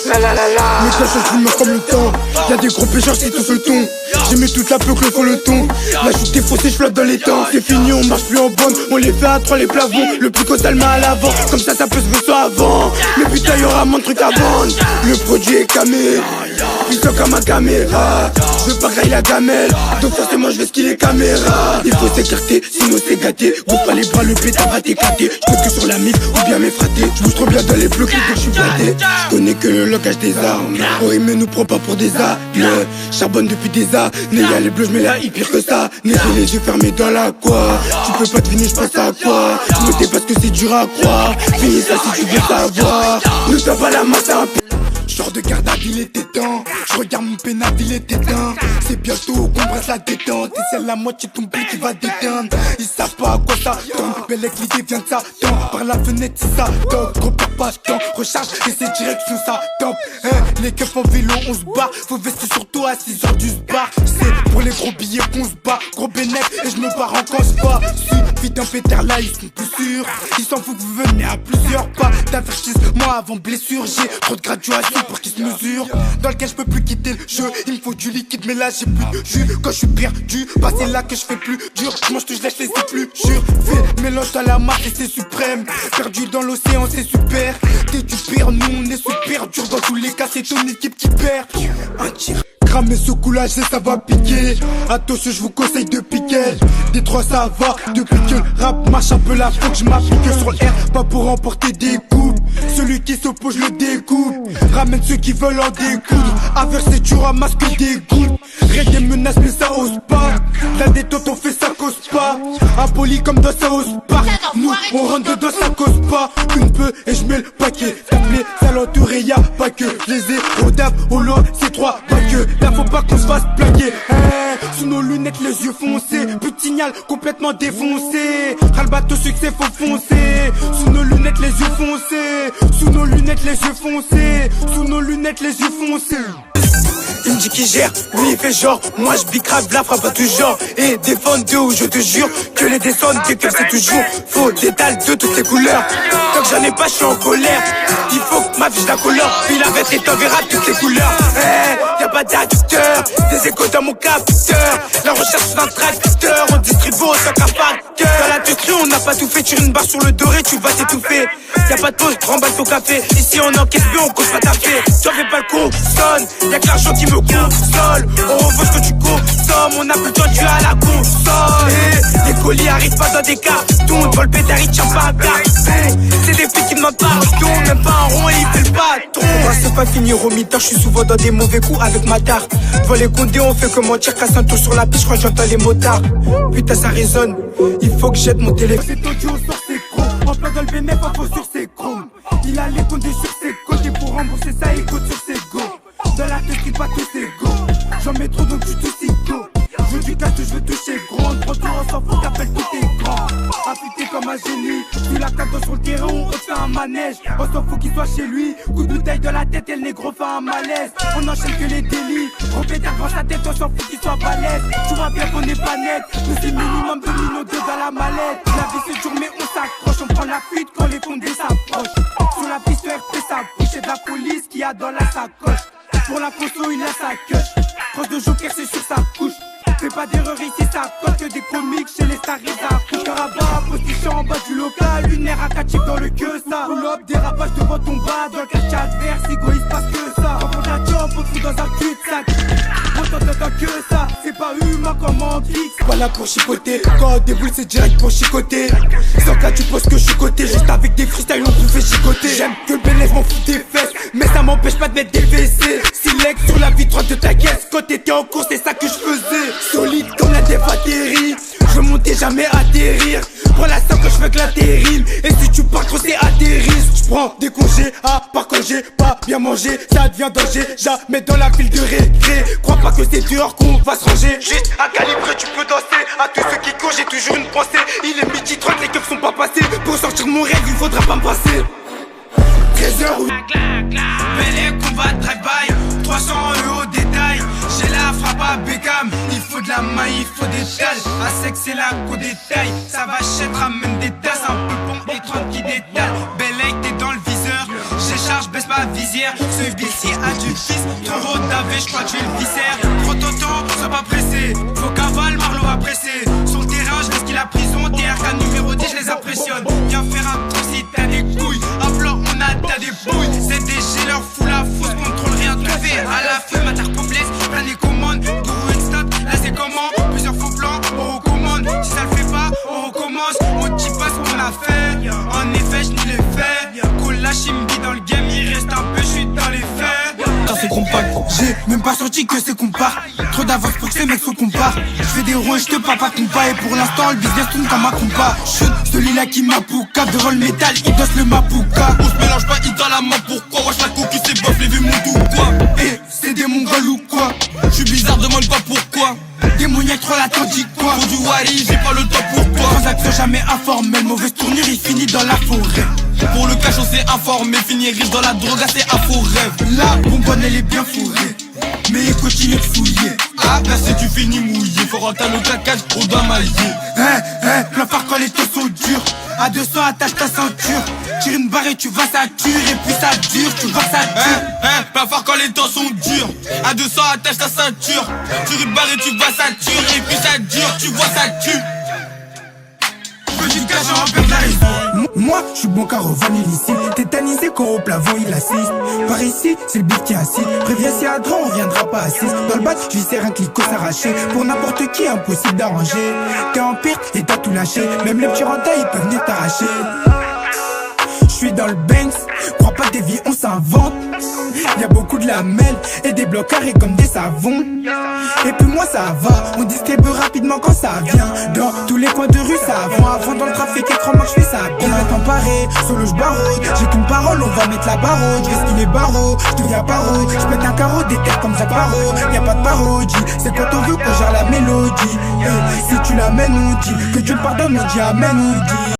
Mais ça change l'humeur comme le temps. Y'a des gros pêcheurs qui touchent le ton. J'ai mis toute la peuple faut le ton. La chute est faussée, j'flotte dans les temps. C'est fini, on marche plus en bande. On les fait à trois les plafonds. Le plus costal met à l'avant. Comme ça peut se faire avant. Mais putain y'aura moins de trucs à vendre. Le produit est camé. Puissant comme ma caméra. Je veux pas grailler la gamelle. Donc forcément je vais skiller caméra. Il faut s'écarter, sinon c'est gâté. Bouge pas les bras, le pétard va t'éclater. J'compte que sur la mif ou bien mes fratés. J'bouge trop bien dans les blocs, donc j'suis flatté. J'connais que le locage des armes. Oh il me nous prend pas pour des appels. Charbonne depuis des années. Y'a les bleus, j'mets la hip pire que ça. J'ai les yeux fermés dans la quoi. Tu peux pas deviner, j'pense à quoi. Notez parce que c'est dur à croire. Finis ça si tu veux savoir. Ne t'as pas la main, c'est un p***. Genre de garde à ville, il était temps. J'regarde mon pénal, il était temps. C'est bientôt qu'on brasse la détente. Et c'est la moitié de ton blé qui va déteindre. Ils savent pas à quoi ça tombe. Belle l'idée vient de ça tombe. Par la fenêtre, si ça tombe. Gros pas de temps. Recharge et c'est direction ça tombe. Les keufs en vélo, on se bat. Faut vester surtout à 6h du bar. C'est pour les gros billets qu'on se bat. Gros bénéf et je me barre en quand je pas. Suffit d'un pétard là, ils sont plus sûrs. Ils s'en foutent que vous venez à plusieurs pas. D'avertissement avant blessure. J'ai trop de graduation pour qu'ils se mesurent. Dans lequel je peux plus quitter le jeu. Il me faut du liquide mais là j'ai plus de jus. Quand je suis perdu, bah c'est là que je fais plus dur. J'mange tout, je laisse les plus sûr. Fais mélange à la marque et c'est suprême. Perdu dans l'océan c'est super. T'es du pire, nous on est super dur. Dans tous les cas c'est ton équipe qui perd. Un tir. Cramer ce coulage et ça va piquer. Attention je vous conseille de piquer. Des trois ça va. Depuis que le rap marche un peu là faut que je m'applique sur le R. Pas pour remporter des coupes. Celui qui s'oppose je le découpe. Ramène ceux qui veulent en découdre. Averser tu ramasses que des gouttes. Rien des menaces mais ça ose pas. La détente on fait ça cause pas. Impoli comme dans ça ose pas. Nous on rentre dedans ça cause pas. Une peu et je mets le paquet. T'appeler ça l'entouré y'a pas que. Les héros d'Af, Holo c'est trois pas que. Là faut pas qu'on se fasse plaquer. Sous nos lunettes les yeux foncés. Putignal complètement défoncé. Ralbato succès faut foncer. Sous nos lunettes les yeux foncés. Sous nos lunettes les yeux foncés. Sous nos lunettes les yeux foncés. Il me dit qu'il gère, lui il fait genre. Moi je bicrave la frappe à tout genre. Et défendre de où je te jure que les descentes des keufs c'est toujours faux. Détale de toutes les couleurs. Tant que j'en ai pas je suis en colère. Il faut que ma vie je la colore. Puis la veste et t'enverra toutes les couleurs. Y'a pas d'adducteur. Des échos dans mon capteur. La recherche d'un tracteur. On distribue autant qu'un facteur. Dans la tuerie on n'a pas tout fait. Tire une barre sur le doré tu vas t'étouffer. Y'a pas de pause, remballe ton café. Ici on encaisse bien, on cause pas ta fée. J'en fais pas le con, sonne. Y'a que l'argent qui me console. On revoit ce que tu consommes. On a plus le temps tu à la console. Les colis arrivent pas dans des cartons. Devant le pétard il tient pas un carton. C'est des filles qui demandent pardon. Même pas un rond et il fait le patron. C'est pas finir au mitard, je suis souvent dans des mauvais coups avec ma tarte. Devant les condés on fait que mentir. Casse un tour sur la piste, je crois que j'entends les motards. Putain ça résonne, il faut que jette mon téléphone. C'est tendu au sort c'est gros. En plein dans le bénéf, info sur ses chromes. Il a les condés sur ses côtés. Pour rembourser ça il compte sur ses go. Dans la tête il pas tous ses go. J'en mets trop donc tu touches go. Je veux du cash, je veux toucher gros. Gros tour on s'en fout, t'appelles tout est grand. Affûté comme un génie. Tu la captes sur le terrain, on fait un manège. On s'en fout qu'il soit chez lui. Coup de bouteille de la tête et le négro fait un malaise. On enchaîne que les délits. Gros pétard dans sa tête, on s'en fout qu'il soit balèze. Tu vois bien qu'on est pas net. Nous c'est minimum 2 millions de dans la mallette. La vie c'est dur mais on s'accroche. On prend la fuite quand les fondés s'approchent. Sur la piste RP ça bouge. C'est de la police qui a dans la sacoche. Pour la conso il a sa queue. Crosse de joker c'est sur sa couche. Fais pas d'erreur ici ça cote que des comiques chez les stars et ça couche. Caraba, position en bas du local. Une air akatif dans le queue ça. Pull-up, dérapage devant ton bas. Dans le quartier adverse, Igo il se passe que ça. Quand on la job, on te fout dans un cul-de-sac. On t'entend que ça, c'est pas humain comme en fixe. Pas là pour chicoter, quand on déboule c'est direct pour chicoter. Sans cas tu penses que je suis coté. Juste avec des freestyles on vous fait chicoter. J'aime que le bénéfice m'en fout des fesses. Mais ça m'empêche pas de mettre des WC. Silex sur la vitre de ta caisse. Quand t'étais en course c'est ça que je faisais. Solide comme la def atterrit. Je veux monter jamais atterrir. Prends la somme que je veux que l'atterrime. Et si tu pars trop c'est atterrisse. Je prends des congés à part quand j'ai pas bien mangé. Ça devient danger, jamais dans la file de récré. Crois pas que c'est dehors qu'on va se ranger. Juste à calibrer tu peux danser. À tous ceux qui courent j'ai toujours une pensée. Il est midi 30 les keufs sont pas passés. Pour sortir de mon rêve il faudra pas me passer 13h ou Bel combat drive-by 300 € au détail. J'ai la frappe à Beckham. Il faut de la maille, il faut des dalles. À sec c'est la qu'au détail. Ça va chez ramène des tasses. Un peu bon et 30 qui détale. Bel t'es dans le viseur. J'ai charge, baisse pas la visière. Ce ici a du fils, trop d'avé, j'crois que j'ai le viscère. Prends ton temps, sois pas pressé. Faut cavale, Marlo va presser. Sur le terrain, je risque la prison. TRK numéro 10, je les impressionne. Viens faire un truc si t'as des couilles. À blanc, on a t'as des bouilles. C'est des G, leur fout la fausse, contrôle rien trouvé. À la fin, ma terre complexe, plein les commandes. Gourou une stop, là c'est comment? Plusieurs faux plans, on recommande. Si ça le fait pas, on recommence. On dit pas ce qu'on a fait. En effet, je n'y l'ai fait. Cola chimbi dans le game, il reste un peu, je suis dans les faits. Dans ces compacts, j'ai même pas sorti que c'est compare. Trop d'avance pour que ces mecs se comparent. Je fais des roues et je te parle pas compas. Et pour l'instant, le business tourne comme un compas. Shoot, celui-là qui m'apouka. Devant le métal, il dosse le mapouka. On se mélange pas, il dans la main, pourquoi? Wesh la coquille c'est bof, les vues montent ou quoi? Eh, c'est des mongols ou quoi? J'suis bizarre, demande pas pourquoi. Démoniaque trop l'Atlantique quoi? Pour du wari, j'ai pas le temps pour toi. Transaction jamais informelle, mauvaise tournure, il finit dans la forêt. Pour le cash on s'est informé, finir riche dans la drogue, c'est un faux rêve. La bonbonne elle est bien fourrée, mais il continue de fouiller. Ah ben si tu finis mouillé, faut rentrer le claquage au doigt maillé. Plein phare quand les taux sont durs. À 200 attache ta ceinture. Tire une barre et tu vois ça dure. Et puis ça dure, tu vois ça dure. Pas fort quand les temps sont durs. À 200 attache ta ceinture. Tire une barre et tu vois ça dure. Et puis ça dure, tu vois ça tue. Petit cash en perd la raison. Moi, je suis bon car au vanille ici. Tétanisé quand au plafond il assiste. Par ici, c'est le beat qui assiste. Préviens si à droit, on viendra pas assiste. Dans le bac, je lui serre un clico s'arracher. Pour n'importe qui, impossible d'arranger. T'es en pire et t'as tout lâché. Même les petits rentas, ils peuvent venir t'arracher. Je suis dans le Banks, crois pas des vies, on s'invente. Y'a beaucoup de lamelles et des blocs carrés comme des savons. Et puis moi ça va, on distribue rapidement quand ça vient. Dans tous les coins de rue ça va. Avant dans le trafic et crois-moi que je fais ça bien. On va t'emparer, solo j'barrode. J'ai qu'une parole, on va mettre la barreau. J'esquive les barreaux, j'deviens paro. J'pète un carreau, des terres comme Jack Barreau. Y'a pas de parodie, c'est quand on veut qu'on gère la mélodie. Si tu l'amènes on dit que Dieu pardonne, on dit amen on dit.